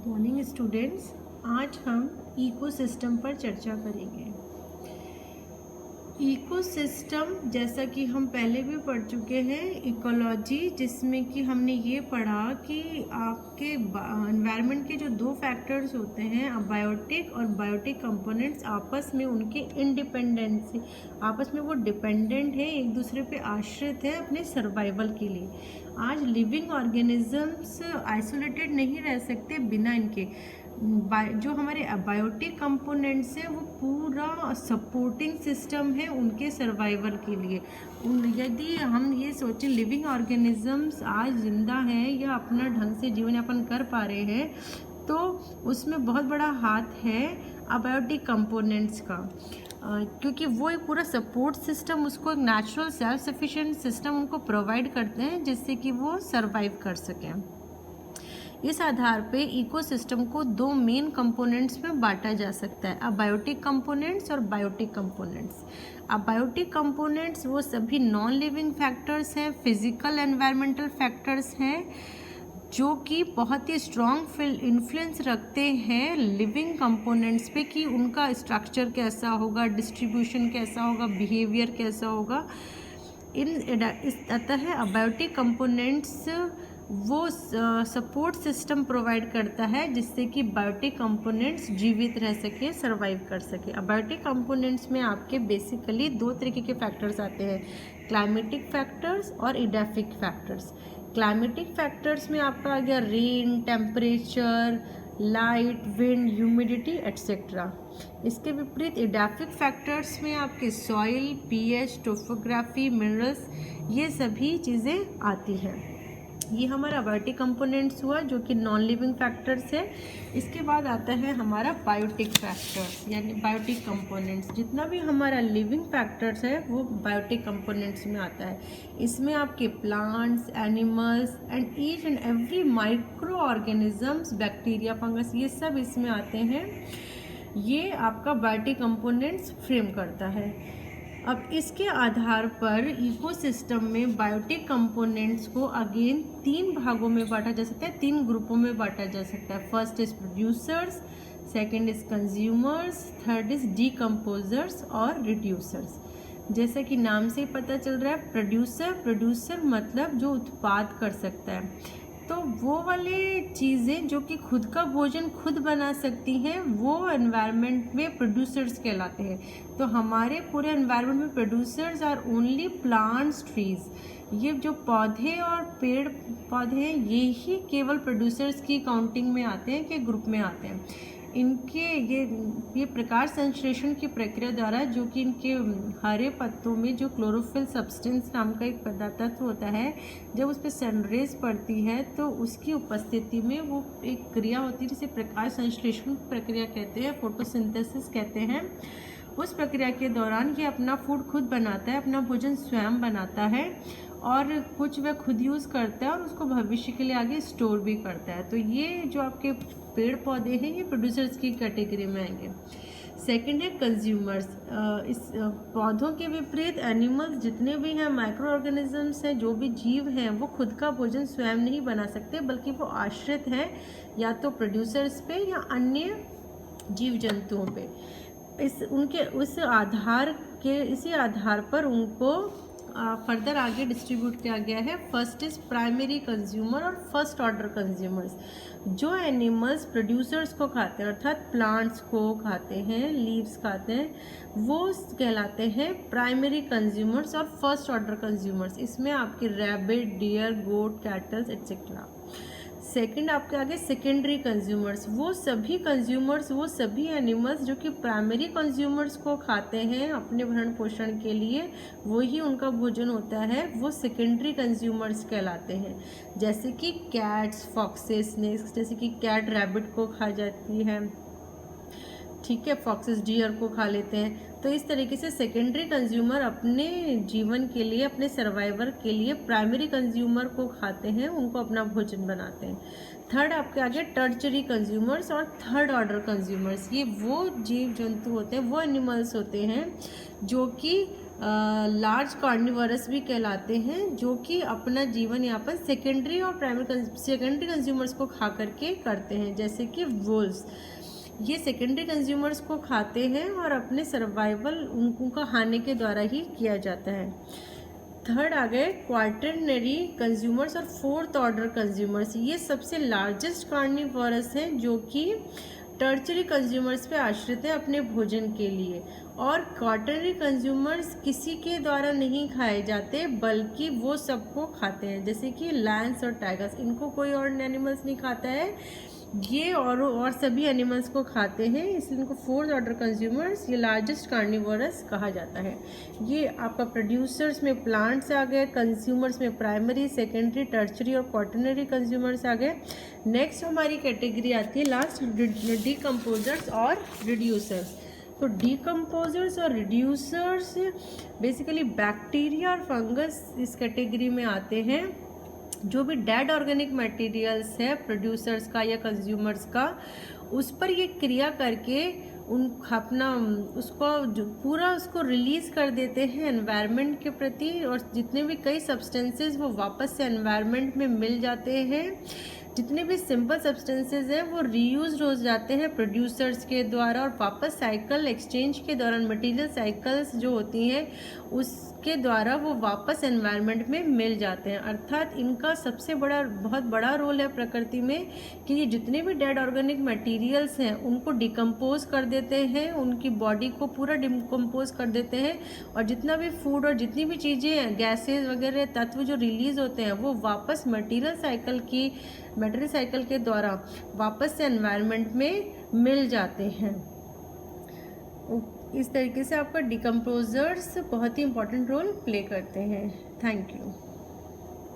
Morning students, आज हम ecosystem पर चर्चा करेंगे। इकोसिस्टम जैसा कि हम पहले भी पढ़ चुके हैं, इकोलॉजी, जिसमें कि हमने ये पढ़ा कि आपके एनवायरनमेंट के जो दो फैक्टर्स होते हैं, अबायोटिक और बायोटिक कंपोनेंट्स, आपस में उनके इंडिपेंडेंसी, आपस में वो डिपेंडेंट है, एक दूसरे पे आश्रित है अपने सर्वाइवल के लिए। आज लिविंग ऑर्गेनिजम्स आइसोलेटेड नहीं रह सकते बिना इनके। जो हमारे बायोटिक कंपोनेंट्स हैं वो पूरा सपोर्टिंग सिस्टम है उनके सर्वाइवल के लिए। यदि हम ये सोचें लिविंग ऑर्गेनिजम्स आज जिंदा हैं या अपना ढंग से जीवन यापन कर पा रहे हैं, तो उसमें बहुत बड़ा हाथ है अबायोटिक कंपोनेंट्स का, क्योंकि वो एक पूरा सपोर्ट सिस्टम, उसको एक नेचुरल सेल्फ सफिशिएंट सिस्टम उनको प्रोवाइड करते हैं जिससे कि वो सर्वाइव कर सकें। इस आधार पे इकोसिस्टम को दो मेन कंपोनेंट्स में बांटा जा सकता है, अबायोटिक कंपोनेंट्स और बायोटिक कंपोनेंट्स। अबायोटिक कंपोनेंट्स वो सभी नॉन लिविंग फैक्टर्स हैं, फिजिकल एनवायरमेंटल फैक्टर्स हैं, जो कि बहुत ही स्ट्रॉन्ग इन्फ्लुएंस रखते हैं लिविंग कंपोनेंट्स पे कि उनका स्ट्रक्चर कैसा होगा, डिस्ट्रीब्यूशन कैसा होगा, बिहेवियर कैसा होगा। अतः अबायोटिक कंपोनेंट्स वो सपोर्ट सिस्टम प्रोवाइड करता है जिससे कि बायोटिक कंपोनेंट्स जीवित रह सके, सर्वाइव कर सके। अबायोटिक कंपोनेंट्स में आपके बेसिकली दो तरीके के फैक्टर्स आते हैं, क्लाइमेटिक फैक्टर्स और इडेफिक फैक्टर्स। क्लाइमेटिक फैक्टर्स में आपका आ गया rain, temperature, light, wind, humidity etcetera. इसके विपरीत इडेफिक फैक्टर्स में आपके सॉइल, पीएच, टोपोग्राफी, मिनरल्स, ये सभी चीज़ें आती हैं। ये हमारा अबायोटिक कंपोनेंट्स हुआ जो कि नॉन लिविंग फैक्टर्स है। इसके बाद आता है हमारा बायोटिक फैक्टर्स यानी बायोटिक कंपोनेंट्स। जितना भी हमारा लिविंग फैक्टर्स है वो बायोटिक कंपोनेंट्स में आता है। इसमें आपके plants, animals and each and every micro organisms, bacteria, fungus, ये सब इसमें आते हैं। ये आपका बायोटिक कंपोनेंट्स फ्रेम करता है। अब इसके आधार पर इकोसिस्टम में बायोटिक कंपोनेंट्स को अगेन तीन भागों में बांटा जा सकता है, तीन ग्रुपों में बांटा जा सकता है। First is producers, second is consumers, third is decomposers और रिड्यूसर्स। जैसा कि नाम से ही पता चल रहा है, प्रोड्यूसर मतलब जो उत्पाद कर सकता है, तो वो वाले चीज़ें जो कि खुद का भोजन खुद बना सकती हैं वो एनवायरनमेंट में प्रोड्यूसर्स कहलाते हैं। तो हमारे पूरे एनवायरनमेंट में producers are only plants, trees. ये जो पौधे और पेड़ पौधे हैं ये ही केवल प्रोड्यूसर्स की काउंटिंग में आते हैं, के ग्रुप में आते हैं। इनके ये प्रकाश संश्लेषण की प्रक्रिया द्वारा, जो कि इनके हरे पत्तों में जो क्लोरोफिल सब्सटेंस नाम का एक तत्व होता है, जब उस पर सनरेज पड़ती है तो उसकी उपस्थिति में वो एक क्रिया होती है जिसे प्रकाश संश्लेषण प्रक्रिया कहते हैं, फोटोसिंथेसिस कहते हैं। उस प्रक्रिया के दौरान ये अपना फूड खुद बनाता है, अपना भोजन स्वयं बनाता है और कुछ वह खुद यूज़ करता है और उसको भविष्य के लिए आगे स्टोर भी करता है। तो ये जो आपके पेड़ पौधे हैं ये प्रोड्यूसर्स की कैटेगरी में आएंगे। सेकंड है कंज्यूमर्स। इस पौधों के विपरीत एनिमल्स जितने भी हैं, माइक्रो ऑर्गेनिजम्स हैं, जो भी जीव हैं, वो खुद का भोजन स्वयं नहीं बना सकते, बल्कि वो आश्रित हैं या तो प्रोड्यूसर्स पे या अन्य जीव जंतुओं पे। इसी आधार पर उनको फर्दर आगे डिस्ट्रीब्यूट किया गया है। फर्स्ट इज प्राइमरी कंज्यूमर और फर्स्ट ऑर्डर कंज्यूमर्स। जो एनिमल्स प्रोड्यूसर्स को खाते हैं, अर्थात प्लांट्स को खाते हैं, लीव्स खाते हैं, वो कहलाते हैं प्राइमरी कंज्यूमर्स और फर्स्ट ऑर्डर कंज्यूमर्स। इसमें आपके रैबिट, डियर, गोट, कैटल्स एट्सेट्रा। सेकंड आपके आगे सेकेंडरी कंज्यूमर्स। वो सभी एनिमल्स जो कि प्राइमरी कंज्यूमर्स को खाते हैं अपने भरण पोषण के लिए, वही उनका भोजन होता है, वो सेकेंडरी कंज्यूमर्स कहलाते हैं। जैसे कि कैट्स, फॉक्सेस, स्नेक्स, जैसे कि कैट रैबिट को खा जाती है, ठीक है, फॉक्सेस डियर को खा लेते हैं। तो इस तरीके से सेकेंडरी कंज्यूमर अपने जीवन के लिए, अपने सर्वाइवर के लिए प्राइमरी कंज्यूमर को खाते हैं, उनको अपना भोजन बनाते हैं। थर्ड आपके आगे टर्चरी कंज्यूमर्स और थर्ड ऑर्डर कंज्यूमर्स। ये वो जीव जंतु होते हैं, वो एनिमल्स होते हैं जो कि लार्ज कार्निवरस भी कहलाते हैं, जो कि अपना जीवन यापन सेकेंडरी और सेकेंडरी कंज्यूमर्स को खा करके करते हैं, जैसे कि वुल्व्स। ये सेकेंडरी कंज्यूमर्स को खाते हैं और अपने सर्वाइवल उनका खाने के द्वारा ही किया जाता है। थर्ड आ गए क्वार्टरनरी कंज्यूमर्स और फोर्थ ऑर्डर कंज्यूमर्स। ये सबसे लार्जेस्ट कार्निवोरस हैं जो कि टर्चरी कंज्यूमर्स पे आश्रित है अपने भोजन के लिए। और क्वार्टरनरी कंज्यूमर्स किसी के द्वारा नहीं खाए जाते, बल्कि वो सबको खाते हैं, जैसे कि लायंस और टाइगर्स। इनको कोई और एनिमल्स नहीं खाता है, ये और सभी एनिमल्स को खाते हैं, इसलिए इनको फोर्थ ऑर्डर कंज्यूमर्स, ये लार्जेस्ट कार्निवोरस कहा जाता है। ये आपका प्रोड्यूसर्स में प्लांट्स आ गए, कंज्यूमर्स में प्राइमरी, सेकेंडरी, टर्चरी और क्वार्टरनरी कंज्यूमर्स आ गए। नेक्स्ट हमारी कैटेगरी आती है लास्ट, डिकम्पोजर्स और रिड्यूसर्स। तो डिकम्पोजर्स और रिड्यूसर्स बेसिकली बैक्टीरिया और फंगस इस कैटेगरी में आते हैं। जो भी डेड ऑर्गेनिक मटेरियल्स है प्रोड्यूसर्स का या कंज्यूमर्स का, उस पर ये क्रिया करके अपना उसको पूरा उसको रिलीज़ कर देते हैं एनवायरनमेंट के प्रति, और जितने भी कई सब्सटेंसेस वो वापस से एनवायरनमेंट में मिल जाते हैं। जितने भी सिंपल सब्सटेंसेस हैं वो रीयूज हो जाते हैं प्रोड्यूसर्स के द्वारा, और वापस साइकिल एक्सचेंज के दौरान मटेरियल साइकिल्स जो होती हैं उसके द्वारा वो वापस एनवायरनमेंट में मिल जाते हैं। अर्थात इनका सबसे बहुत बड़ा रोल है प्रकृति में कि ये जितने भी डेड ऑर्गेनिक मटेरियल्स हैं उनको डिकम्पोज कर देते हैं, उनकी बॉडी को पूरा डिकम्पोज कर देते हैं, और जितना भी फूड और जितनी भी चीज़ें गैसेज वगैरह तत्व जो रिलीज़ होते हैं वो वापस मटेरियल साइकिल के द्वारा वापस से एनवायरनमेंट में मिल जाते हैं। इस तरीके से आपका डिकम्पोजर्स बहुत ही इंपॉर्टेंट रोल प्ले करते हैं। Thank you.